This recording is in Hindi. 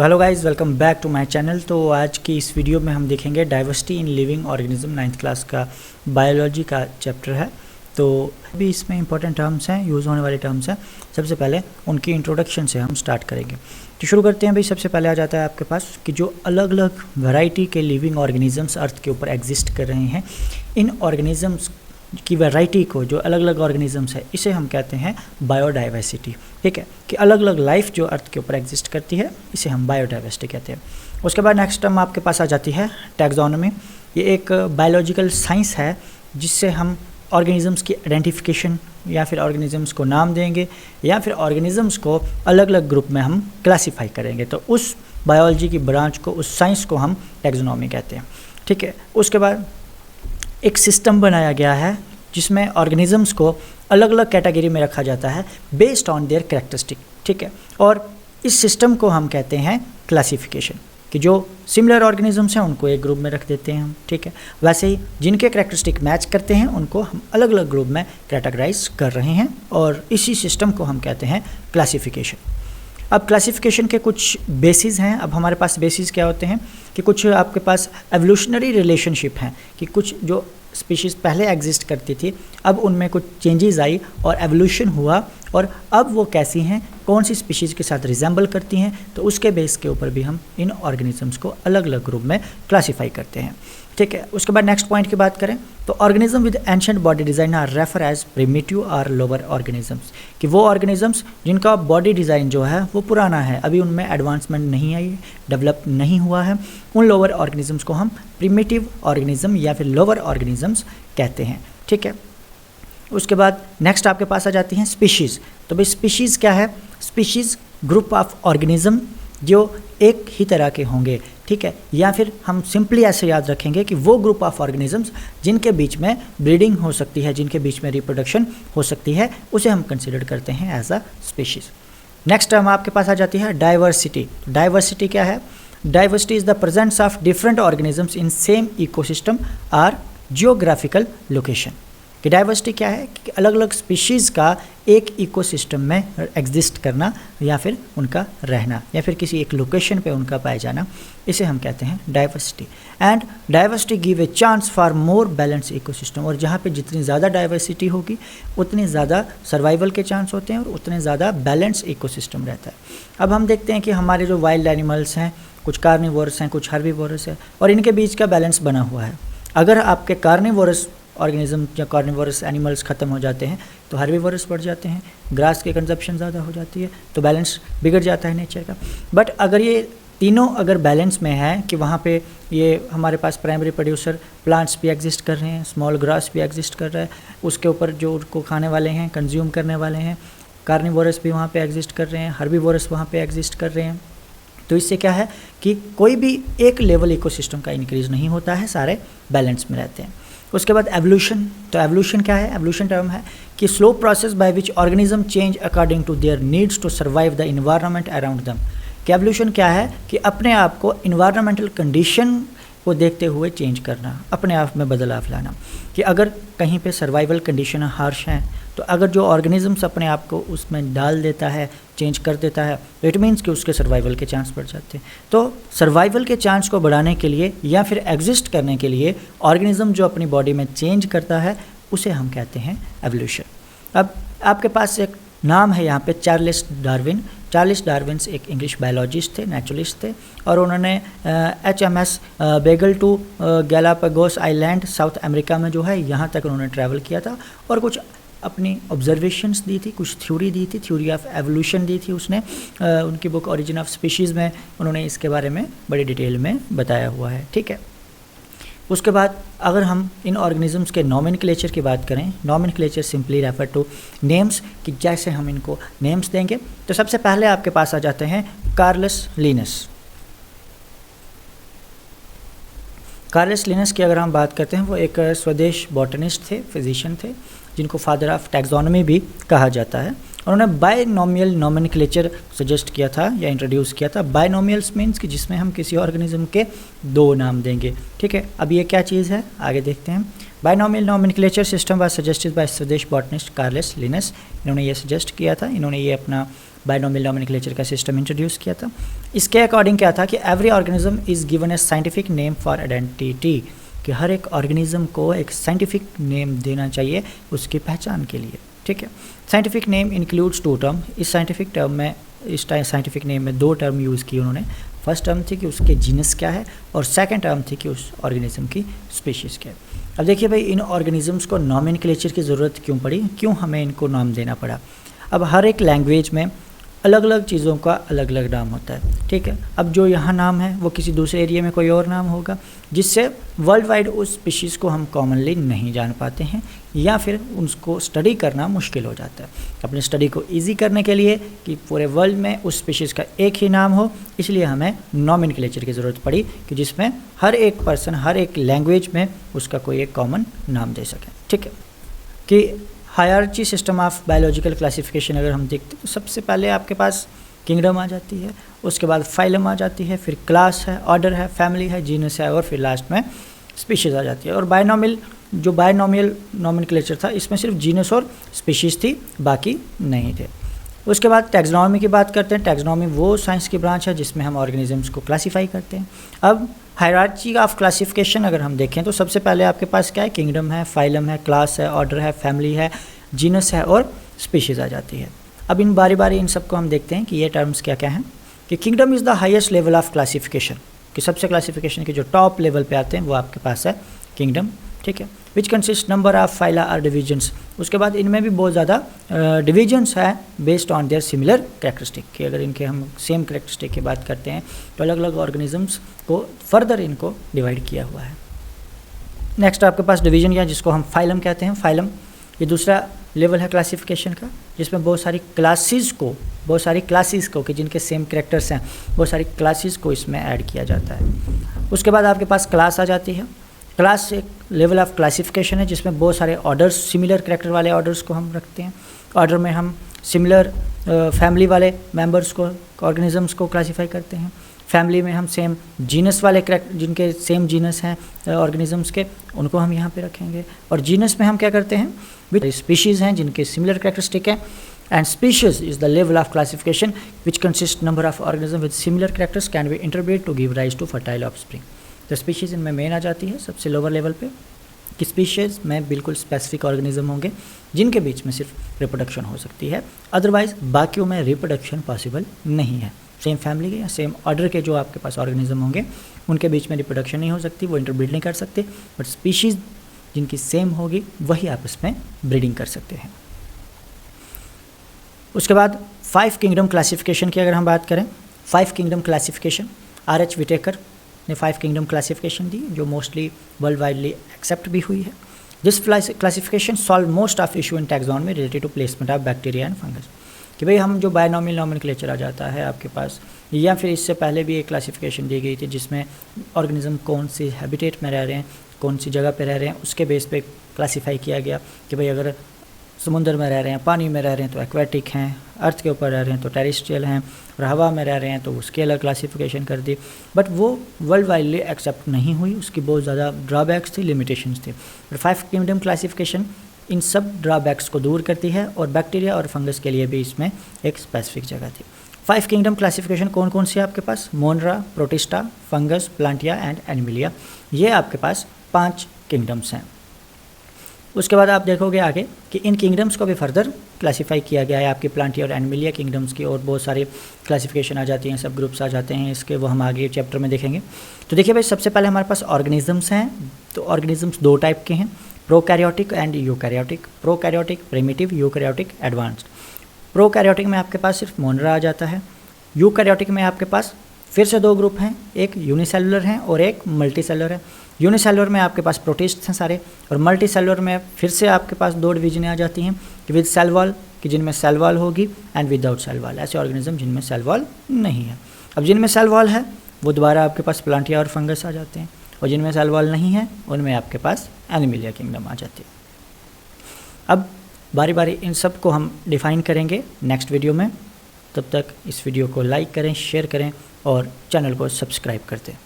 तो hello guys, welcome back to my channel. तो आज की इस वीडियो में हम देखेंगे diversity in living organism, 9th class का बायोलॉजी का चैप्टर है। तो अभी इसमें इंपॉर्टेंट टर्म्स हैं, यूज़ होने वाले टर्म्स हैं। सबसे पहले उनकी इंट्रोडक्शन से हम स्टार्ट करेंगे। तो शुरू करते हैं भाई। सबसे पहले आ जाता है आपके पास कि जो अलग अलग वैरायटी के लिविंग ऑर्गेनिजम्स अर्थ के ऊपर एग्जिस्ट कर रहे हैं, इन ऑर्गेनिजम्स की वैरायटी को, जो अलग अलग ऑर्गेनिजम्स है, इसे हम कहते हैं बायोडाइवर्सिटी। ठीक है, कि अलग अलग लाइफ जो अर्थ के ऊपर एग्जिस्ट करती है, इसे हम बायोडाइवर्सिटी कहते हैं। उसके बाद नेक्स्ट टर्म आपके पास आ जाती है टैक्सोनॉमी। ये एक बायोलॉजिकल साइंस है जिससे हम ऑर्गेनिजम्स की आइडेंटिफिकेशन या फिर ऑर्गेनिजम्स को नाम देंगे या फिर ऑर्गेनिजम्स को अलग अलग ग्रुप में हम क्लासीफाई करेंगे। तो उस बायोलॉजी की ब्रांच को, उस साइंस को हम टैक्सोनॉमी कहते हैं। ठीक है, उसके बाद एक सिस्टम बनाया गया है जिसमें ऑर्गेनिजम्स को अलग अलग कैटेगरी में रखा जाता है बेस्ड ऑन देयर कैरेक्टरिस्टिक। ठीक है, और इस सिस्टम को हम कहते हैं क्लासिफिकेशन, कि जो सिमिलर ऑर्गेनिजम्स हैं उनको एक ग्रुप में रख देते हैं हम। ठीक है, वैसे ही जिनके कैरेक्टरिस्टिक मैच करते हैं उनको हम अलग अलग ग्रुप में कैटेगराइज कर रहे हैं, और इसी सिस्टम को हम कहते हैं क्लासिफिकेशन। अब क्लासिफिकेशन के कुछ बेसिस हैं। अब हमारे पास बेसिस क्या होते हैं कि कुछ आपके पास एवोल्यूशनरी रिलेशनशिप हैं, कि कुछ जो स्पीशीज़ पहले एग्जिस्ट करती थी, अब उनमें कुछ चेंजेस आई और एवोल्यूशन हुआ, और अब वो कैसी हैं, कौन सी स्पीशीज़ के साथ रिजेंबल करती हैं, तो उसके बेस के ऊपर भी हम इन ऑर्गेनिजम्स को अलग अलग ग्रुप में क्लासीफाई करते हैं। ठीक है, उसके बाद नेक्स्ट पॉइंट की बात करें तो organism with ancient body design are refer as primitive और लोअर ऑर्गेनिजम्स, कि वो ऑर्गेनिजम्स जिनका बॉडी डिज़ाइन जो है वो पुराना है, अभी उनमें एडवांसमेंट नहीं आई है, डेवलप नहीं हुआ है, उन लोअर ऑर्गेनिजम्स को हम प्रिमिटिव ऑर्गेनिज्म या फिर लोअर ऑर्गेनिजम्स कहते हैं। ठीक है, उसके बाद नेक्स्ट आपके पास आ जाती हैं स्पीशीज़। तो भाई स्पीशीज़ क्या है? स्पीशीज़ ग्रुप ऑफ ऑर्गेनिज्म जो एक ही तरह के होंगे। ठीक है, या फिर हम सिंपली ऐसे याद रखेंगे कि वो ग्रुप ऑफ ऑर्गेनिजम्स जिनके बीच में ब्रीडिंग हो सकती है, जिनके बीच में रिप्रोडक्शन हो सकती है, उसे हम कंसिडर करते हैं as a species. Next term आपके पास आ जाती है डाइवर्सिटी। डाइवर्सिटी क्या है? Diversity is the presence of different organisms in same ecosystem और जियोग्राफिकल लोकेशन। कि डाइवर्सिटी क्या है? कि अलग अलग स्पीशीज़ का एक इकोसिस्टम में एग्जिस्ट करना या फिर उनका रहना या फिर किसी एक लोकेशन पे उनका पाया जाना, इसे हम कहते हैं diversity. And diversity give a chance for more balance ecosystem, और जहाँ पे जितनी ज़्यादा डाइवर्सिटी होगी उतनी ज़्यादा सर्वाइवल के चांस होते हैं और उतने ज़्यादा बैलेंस इकोसिस्टम रहता है। अब हम देखते हैं कि हमारे जो वाइल्ड एनिमल्स हैं, कुछ कार्निवोरस हैं, कुछ हर्बीवोरस है, और इनके बीच का बैलेंस बना हुआ है। अगर आपके कार्निवोरस ऑर्गेनिज्म या कार्निवोरस एनिमल्स ख़त्म हो जाते हैं तो हर्बीवोरस बढ़ जाते हैं, ग्रास की कंजप्शन ज़्यादा हो जाती है, तो बैलेंस बिगड़ जाता है नेचर का। बट अगर ये तीनों अगर बैलेंस में है कि वहाँ पे ये हमारे पास प्राइमरी प्रोड्यूसर प्लांट्स भी एग्जिस्ट कर रहे हैं, स्मॉल ग्रास भी एग्जिस्ट कर रहा है, उसके ऊपर जो उनको खाने वाले हैं, कंज्यूम करने वाले हैं, कार्निवोरस भी वहाँ पे एग्जिस्ट कर रहे हैं, हर्बीवोरस वहाँ पे एग्जिस्ट कर रहे हैं, तो इससे क्या है कि कोई भी एक लेवल इकोसिस्टम का इंक्रीज़ नहीं होता है, सारे बैलेंस में रहते हैं। उसके बाद एवोल्यूशन। तो एवोल्यूशन क्या है? एवोल्यूशन टर्म है कि slow process by which organism change according to their needs to survive the environment around them. कि एवोल्यूशन क्या है? कि अपने आप को इन्वायरमेंटल कंडीशन को देखते हुए चेंज करना, अपने आप में बदलाव लाना। कि अगर कहीं पे सर्वाइवल कंडीशन हार्श हैं, तो अगर जो ऑर्गेनिजम्स अपने आप को उसमें डाल देता है, चेंज कर देता है, तो इट मीन्स कि उसके सर्वाइवल के चांस बढ़ जाते हैं। तो सर्वाइवल के चांस को बढ़ाने के लिए या फिर एग्जिस्ट करने के लिए ऑर्गेनिज्म जो अपनी बॉडी में चेंज करता है, उसे हम कहते हैं एवोल्यूशन। अब आपके पास एक नाम है यहाँ पे, चार्ल्स डार्विन। चार्ल्स डार्विन एक इंग्लिश बायोलॉजिस्ट थे, नेचुरलिस्ट थे, और उन्होंने HMS Beagle to Galapagos island South America में जो है, यहाँ तक उन्होंने ट्रैवल किया था और कुछ अपनी ऑब्जर्वेशंस दी थी, कुछ थ्योरी दी थी, थ्योरी ऑफ एवोल्यूशन दी थी उसने। उनकी बुक ओरिजिन ऑफ स्पीशीज़ में उन्होंने इसके बारे में बड़ी डिटेल में बताया हुआ है। ठीक है, उसके बाद अगर हम इन ऑर्गेनिजम्स के नॉमेनक्लेचर की बात करें, nomenclature simply refer two names, कि जैसे हम इनको नेम्स देंगे। तो सबसे पहले आपके पास आ जाते हैं कार्लस लिनस। कार्लस लिनस की अगर हम बात करते हैं, वो एक स्वदेश बॉटनिस्ट थे, फिजिशियन थे, जिनको फादर ऑफ टैक्सोनॉमी भी कहा जाता है। उन्होंने बायनोमियल नॉमेनक्लेचर सजेस्ट किया था या इंट्रोड्यूस किया था। बायनोमियल्स मीन्स कि जिसमें हम किसी ऑर्गेनिज्म के दो नाम देंगे। ठीक है, अब ये क्या चीज़ है आगे देखते हैं। Binomial nomenclature system was suggested by स्वदेश बॉटनिस्ट कार्लस लिनस। इन्होंने ये सजेस्ट किया था, इन्होंने ये अपना बायनोमियल नॉमेनक्लेचर का सिस्टम इंट्रोड्यूस किया था। इसके अकॉर्डिंग क्या था कि every organism is given A scientific name for identity, कि हर एक ऑर्गेनिज्म को एक साइंटिफिक नेम देना चाहिए उसकी पहचान के लिए, ठीक है। Scientific name includes 2 term. इस साइंटिफिक टर्म में, इस साइंटिफिक नेम में 2 टर्म यूज़ की उन्होंने। फर्स्ट टर्म थी कि उसके जीनस क्या है और सेकंड टर्म थी कि उस ऑर्गेनिज्म की स्पीशीज़ क्या है। अब देखिए भाई, इन ऑर्गेनिजम्स को नॉमेनक्लेचर की ज़रूरत क्यों पड़ी, क्यों हमें इनको नाम देना पड़ा। अब हर एक लैंग्वेज में अलग अलग चीज़ों का अलग अलग नाम होता है, ठीक है। अब जो यहाँ नाम है वो किसी दूसरे एरिया में कोई और नाम होगा, जिससे वर्ल्ड वाइड उस स्पीशीज़ को हम कॉमनली नहीं जान पाते हैं या फिर उसको स्टडी करना मुश्किल हो जाता है। अपनी स्टडी को इजी करने के लिए कि पूरे वर्ल्ड में उस स्पीशीज़ का एक ही नाम हो, इसलिए हमें नॉमेनक्लेचर की ज़रूरत पड़ी कि जिसमें हर एक पर्सन, हर एक लैंग्वेज में उसका कोई एक कॉमन नाम दे सके, ठीक है। कि hierarchy system of biological classification अगर हम देखते तो सबसे पहले आपके पास किंगडम आ जाती है, उसके बाद फाइलम आ जाती है, फिर क्लास है, ऑर्डर है, फैमिली है, जीनस है और फिर लास्ट में स्पीशीज़ आ जाती है। और बायनोमियल नॉमेनक्लेचर था, इसमें सिर्फ जीनस और स्पीशीज़ थी, बाकी नहीं थे। उसके बाद टैक्सोनॉमी की बात करते हैं। टैक्सोनॉमी वो साइंस की ब्रांच है जिसमें हम ऑर्गेनिजम्स को क्लासीफाई करते हैं। अब हायरार्ची ऑफ क्लासिफिकेशन अगर हम देखें तो सबसे पहले आपके पास क्या है, किंगडम है, फाइलम है, क्लास है, ऑर्डर है, फैमिली है, जीनस है और स्पीशीज़ आ जाती है। अब इन बारी बारी इन सबको हम देखते हैं कि ये टर्म्स क्या क्या हैं। कि kingdom is the highest level of classification, कि सबसे क्लासिफिकेशन के जो टॉप लेवल पे आते हैं वो आपके पास है किंगडम, ठीक है। विच कंसिस्ट नंबर ऑफ फाइला और डिविजन्स। उसके बाद इनमें भी बहुत ज़्यादा डिविजन्स है based on their similar characteristic, कि अगर इनके हम सेम कैरेक्टरिस्टिक की बात करते हैं तो अलग अलग ऑर्गेनिजम्स को फर्दर इनको डिवाइड किया हुआ है। नेक्स्ट आपके पास डिवीजन या जिसको हम फाइलम कहते हैं। फाइलम ये दूसरा लेवल है क्लासिफिकेशन का, जिसमें बहुत सारी क्लासेस को कि जिनके सेम कैरेक्टर्स हैं, बहुत सारी क्लासेस को इसमें ऐड किया जाता है। उसके बाद आपके पास क्लास आ जाती है। क्लास एक लेवल ऑफ क्लासिफिकेशन है जिसमें बहुत सारे ऑर्डर्स, सिमिलर कैरेक्टर वाले ऑर्डर्स को हम रखते हैं। ऑर्डर में हम सिमिलर फैमिली वाले मेंबर्स को, ऑर्गेनिजम्स को क्लासीफाई करते हैं। फैमिली में हम सेम जीनस वाले कैरेक्टर, जिनके सेम जीनस हैं ऑर्गेनिजम्स के, उनको हम यहाँ पे रखेंगे। और जीनस में हम क्या करते हैं, विद स्पीशीज़ हैं जिनके सिमिलर कैरेक्टरिस्टिक हैं। And species is the level of classification which consist number of organism with similar characters can be interbreed to give rise to fertile offspring. तो स्पीशीज़ इनमें मेन आ जाती है सबसे लोअर लेवल पे, कि स्पीशीज़ में बिल्कुल स्पेसिफिक ऑर्गेनिज्म होंगे जिनके बीच में सिर्फ रिप्रोडक्शन हो सकती है, अदरवाइज बाकियों में रिप्रोडक्शन पॉसिबल नहीं है। सेम फैमिली के या सेम ऑर्डर के जो आपके पास ऑर्गेनिज्म होंगे उनके बीच में रिप्रोडक्शन नहीं हो सकती, वो इंटरब्रीड नहीं कर सकते, बट स्पीशीज़ जिनकी सेम होगी वही आपस में ब्रीडिंग कर सकते हैं। उसके बाद 5 किंगडम क्लासिफिकेशन की अगर हम बात करें, 5 किंगडम क्लासिफिकेशन R.H. विटेकर ने 5 किंगडम क्लासिफिकेशन दी, जो मोस्टली वर्ल्ड वाइडली एक्सेप्ट भी हुई है। This classification solve most of issue in taxonomy related to placement of bacteria and fungus. कि भाई हम जो बायनोमियल नॉमेनक्लेचर आ जाता है आपके पास, या फिर इससे पहले भी एक क्लासिफिकेशन दी गई थी जिसमें ऑर्गेनिज्म कौन सी हैबिटेट में रह रहे हैं, कौन सी जगह पे रह रहे हैं, उसके बेस पे क्लासीफाई किया गया कि भाई अगर समुद्र में रह रहे हैं, पानी में रह रहे हैं तो एक्वेटिक हैं, अर्थ के ऊपर रह रहे हैं तो टेरेस्ट्रियल हैं, और हवा में रह रहे हैं तो उसकी अलग क्लासिफिकेशन कर दी। बट वो वर्ल्ड वाइडली एक्सेप्ट नहीं हुई, उसकी बहुत ज़्यादा ड्रॉबैक्स थी, लिमिटेशंस थी। और 5 किंगडम क्लासिफिकेशन इन सब ड्रॉबैक्स को दूर करती है, और बैक्टीरिया और फंगस के लिए भी इसमें एक स्पेसिफिक जगह थी। 5 किंगडम क्लासिफिकेशन कौन कौन सी है आपके पास, monera, protista, fungus, plantae and animalia, ये आपके पास 5 किंगडम्स हैं। उसके बाद आप देखोगे आगे कि इन किंगडम्स को भी फर्दर क्लासीफाई किया गया है, आपके प्लांटिया और एनिमिलिया किंगडम्स की, और बहुत सारी क्लासिफिकेशन आ जाती हैं, सब ग्रुप्स आ जाते हैं इसके, वो हम आगे चैप्टर में देखेंगे। तो देखिए भाई, सबसे पहले हमारे पास ऑर्गेनिजम्स हैं। तो ऑर्गेनिजम्स 2 टाइप के हैं, prokaryotic and eukaryotic. Prokaryotic primitive, eukaryotic advanced. Prokaryotic में आपके पास सिर्फ मोनरा आ जाता है। यूकैरियोटिक में आपके पास फिर से 2 ग्रुप हैं, एक यूनिसेलुलर हैं और एक मल्टीसेलुलर है। यूनिसेलुलर में आपके पास प्रोटिस्ट हैं सारे, और मल्टीसेलुलर में फिर से आपके पास 2 डिवीजन आ जाती हैं, कि विद सेल वॉल, कि जिनमें सेल वॉल होगी, एंड विदाउट सेल वॉल, ऐसे ऑर्गेनिज्म जिनमें सेल वॉल नहीं है। अब जिनमें सेल वॉल है वो दोबारा आपके पास प्लांटिया और फंगस आ जाते हैं, और जिनमें सेल वॉल नहीं है उनमें आपके पास एनिमिलिया किंगडम आ जाती है। अब बारी बारी इन सब को हम डिफ़ाइन करेंगे नेक्स्ट वीडियो में। तब तक इस वीडियो को लाइक करें, शेयर करें और चैनल को सब्सक्राइब करते हैं।